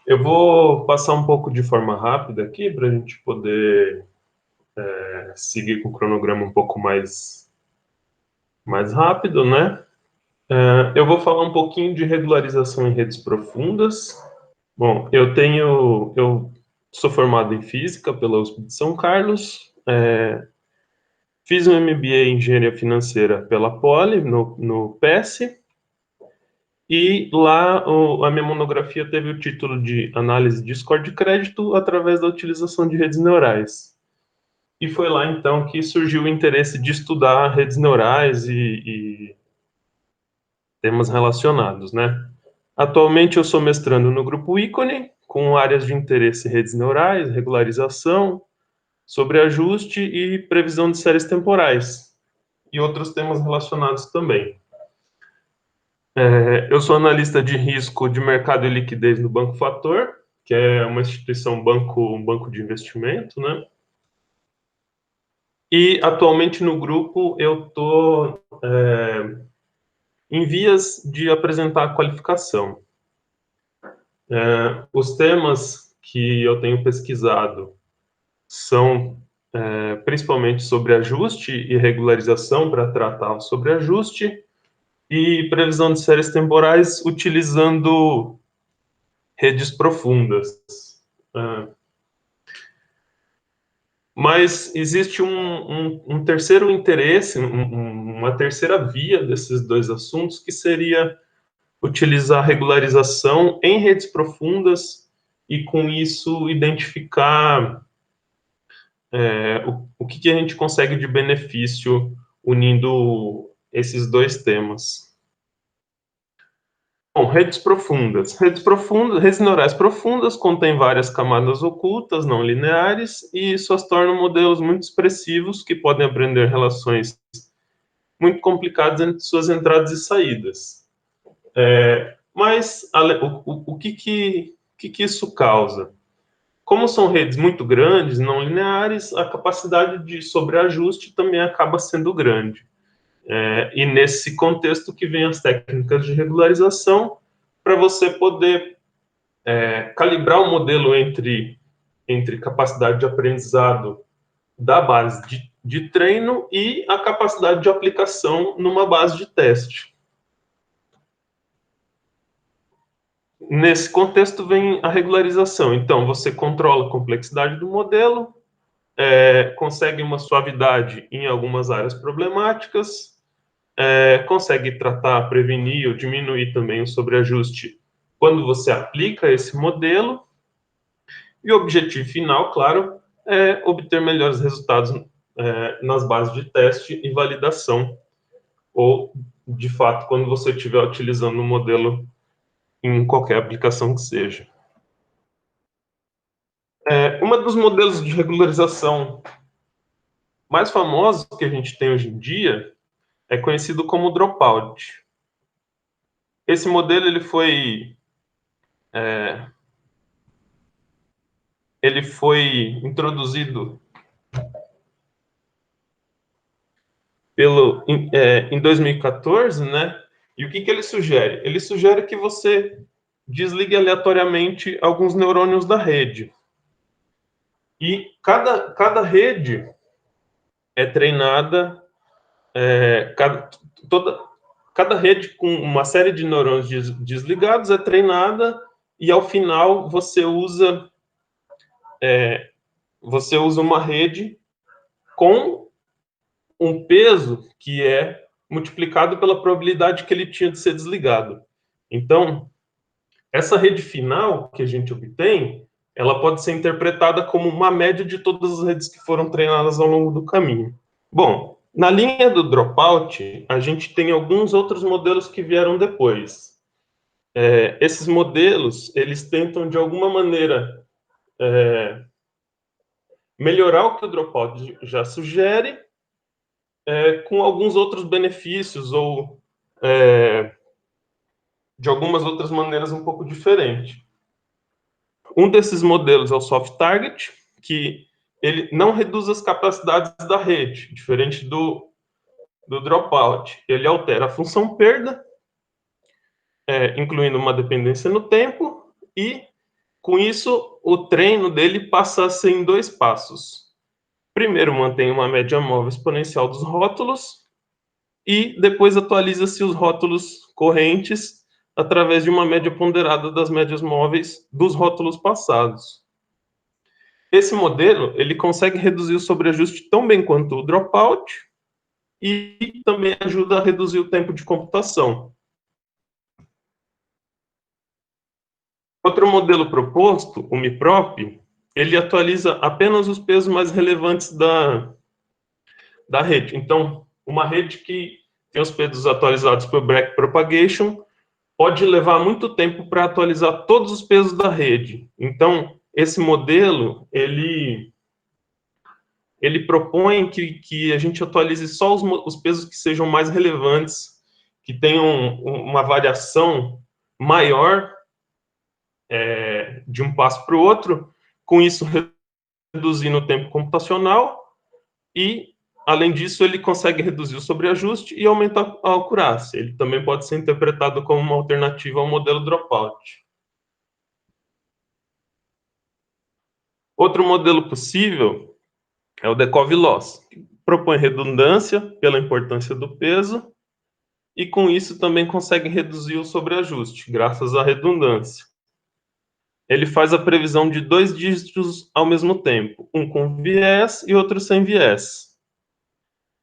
Eu vou passar um pouco de forma rápida aqui para a gente poder seguir com o cronograma um pouco mais rápido, né? Eu vou falar um pouquinho de regularização em redes profundas. Bom, eu sou formado em física pela USP de São Carlos, fiz um MBA em engenharia financeira pela Poli, no PES, e lá a minha monografia teve o título de Análise de Score de Crédito através da utilização de redes neurais. E foi lá, então, que surgiu o interesse de estudar redes neurais e temas relacionados, né? Atualmente eu sou mestrando no grupo Ícone, com áreas de interesse redes neurais, regularização, sobreajuste e previsão de séries temporais, e outros temas relacionados também. Eu sou analista de risco de mercado e liquidez no Banco Fator, que é uma instituição, um banco de investimento, né? E atualmente no grupo eu estou em vias de apresentar a qualificação. Os temas que eu tenho pesquisado são principalmente sobre ajuste e regularização para tratar sobre ajuste e previsão de séries temporais utilizando redes profundas. É, mas existe um terceiro interesse, uma terceira via desses dois assuntos, que seria utilizar regularização em redes profundas e, com isso, identificar o que a gente consegue de benefício unindo esses dois temas. Bom, redes profundas. Redes neurais profundas contêm várias camadas ocultas, não lineares, e isso as tornam modelos muito expressivos que podem aprender relações muito complicadas entre suas entradas e saídas. Mas o que isso causa? Como são redes muito grandes, não lineares, a capacidade de sobreajuste também acaba sendo grande. E nesse contexto que vem as técnicas de regularização, para você poder calibrar o modelo entre capacidade de aprendizado da base de treino e a capacidade de aplicação numa base de teste. Nesse contexto vem a regularização. Então, você controla a complexidade do modelo, consegue uma suavidade em algumas áreas problemáticas, consegue tratar, prevenir ou diminuir também o sobreajuste quando você aplica esse modelo. E o objetivo final, claro, é obter melhores resultados nas bases de teste e validação, ou, de fato, quando você estiver utilizando o modelo em qualquer aplicação que seja. Uma dos modelos de regularização mais famosos que a gente tem hoje em dia é conhecido como dropout. Esse modelo ele foi introduzido em 2014, né? E o que ele sugere? Ele sugere que você desligue aleatoriamente alguns neurônios da rede. E cada rede é treinada, é, cada, toda, cada rede com uma série de neurônios desligados é treinada e ao final você usa uma rede com um peso que é multiplicado pela probabilidade que ele tinha de ser desligado. Então, essa rede final que a gente obtém, ela pode ser interpretada como uma média de todas as redes que foram treinadas ao longo do caminho. Bom, na linha do dropout, a gente tem alguns outros modelos que vieram depois. Esses modelos, eles tentam, de alguma maneira, melhorar o que o dropout já sugere, com alguns outros benefícios ou de algumas outras maneiras um pouco diferentes. Um desses modelos é o soft target, que ele não reduz as capacidades da rede, diferente do dropout. Ele altera a função perda, incluindo uma dependência no tempo, e Com isso, o treino dele passa a ser em 2 passos. Primeiro, mantém uma média móvel exponencial dos rótulos e depois atualiza-se os rótulos correntes através de uma média ponderada das médias móveis dos rótulos passados. Esse modelo, ele consegue reduzir o sobreajuste tão bem quanto o dropout e também ajuda a reduzir o tempo de computação. Outro modelo proposto, o MIPROP, ele atualiza apenas os pesos mais relevantes da rede. Então, uma rede que tem os pesos atualizados por backpropagation pode levar muito tempo para atualizar todos os pesos da rede. Então, esse modelo, ele propõe que a gente atualize só os pesos que sejam mais relevantes, que tenham uma variação maior de um passo para o outro, com isso reduzindo o tempo computacional e, além disso, ele consegue reduzir o sobreajuste e aumentar a acurácia. Ele também pode ser interpretado como uma alternativa ao modelo dropout. Outro modelo possível é o Dekov Loss, que propõe redundância pela importância do peso e, com isso, também consegue reduzir o sobreajuste, graças à redundância. Ele faz a previsão de 2 dígitos ao mesmo tempo, um com viés e outro sem viés.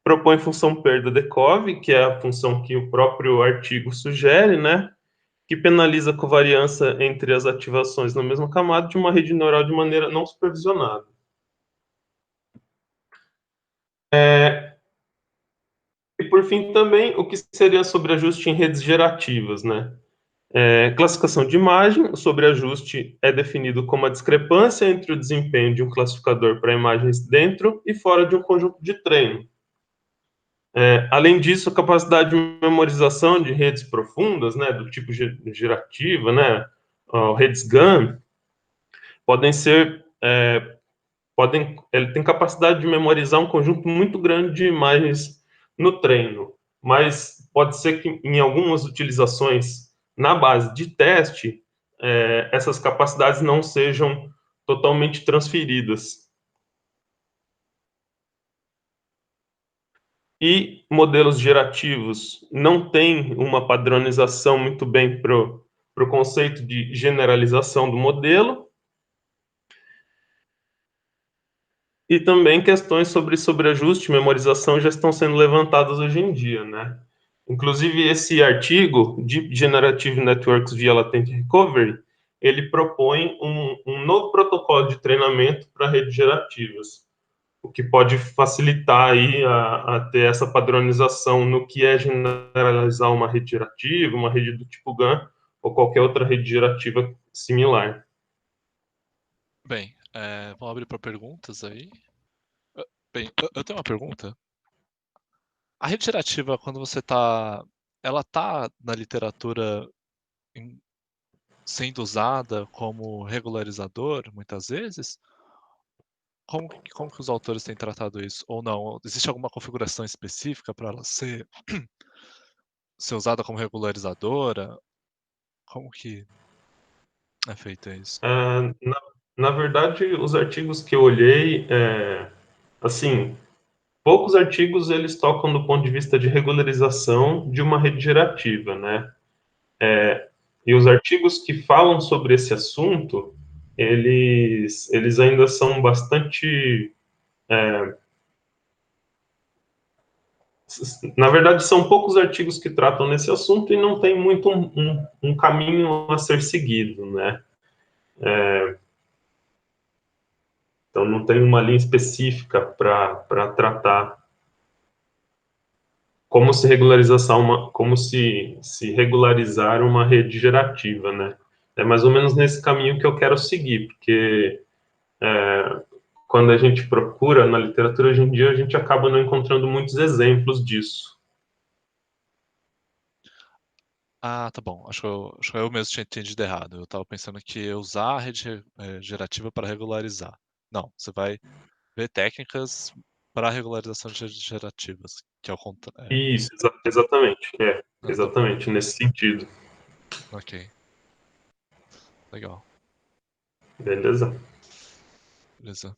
Propõe função perda Dekov, que é a função que o próprio artigo sugere, né? Que penaliza a covariância entre as ativações na mesma camada de uma rede neural de maneira não supervisionada. E, por fim, também, o que seria sobreajuste em redes gerativas, né? Classificação de imagem, o sobreajuste é definido como a discrepância entre o desempenho de um classificador para imagens dentro e fora de um conjunto de treino. Além disso, a capacidade de memorização de redes profundas, né, do tipo gerativa, né, redes GAN, podem ser, ele tem capacidade de memorizar um conjunto muito grande de imagens no treino, mas pode ser que em algumas utilizações na base de teste, essas capacidades não sejam totalmente transferidas. E modelos gerativos não têm uma padronização muito bem para o conceito de generalização do modelo, e também questões sobre sobreajuste e memorização já estão sendo levantadas hoje em dia, né? Inclusive, esse artigo, Deep Generative Networks via Latent Recovery, ele propõe um novo protocolo de treinamento para redes gerativas, o que pode facilitar aí a ter essa padronização no que é generalizar uma rede gerativa, uma rede do tipo GAN, ou qualquer outra rede gerativa similar. Bem, vamos abrir para perguntas aí. Bem, eu tenho uma pergunta. A rede gerativa, quando você está... Ela está na literatura sendo usada como regularizador, muitas vezes? Como que os autores têm tratado isso? Ou não? Existe alguma configuração específica para ela ser usada como regularizadora? Como que é feito isso? Na verdade, os artigos que eu olhei, assim, poucos artigos eles tocam do ponto de vista de regularização de uma rede gerativa, né? E os artigos que falam sobre esse assunto, eles ainda são bastante. Na verdade, são poucos artigos que tratam nesse assunto e não tem muito um caminho a ser seguido, né? Então, não tem uma linha específica para tratar como se regularizar uma rede gerativa, né? É mais ou menos nesse caminho que eu quero seguir, porque quando a gente procura na literatura hoje em dia, a gente acaba não encontrando muitos exemplos disso. Ah, tá bom. Acho que eu mesmo tinha entendido errado. Eu estava pensando que ia usar a rede gerativa para regularizar. Não, você vai ver técnicas para regularização de redes gerativas, que é o contrário. Isso, exatamente, Ah, tá bom. exatamente nesse sentido. Ok. Legal. Beleza? Beleza.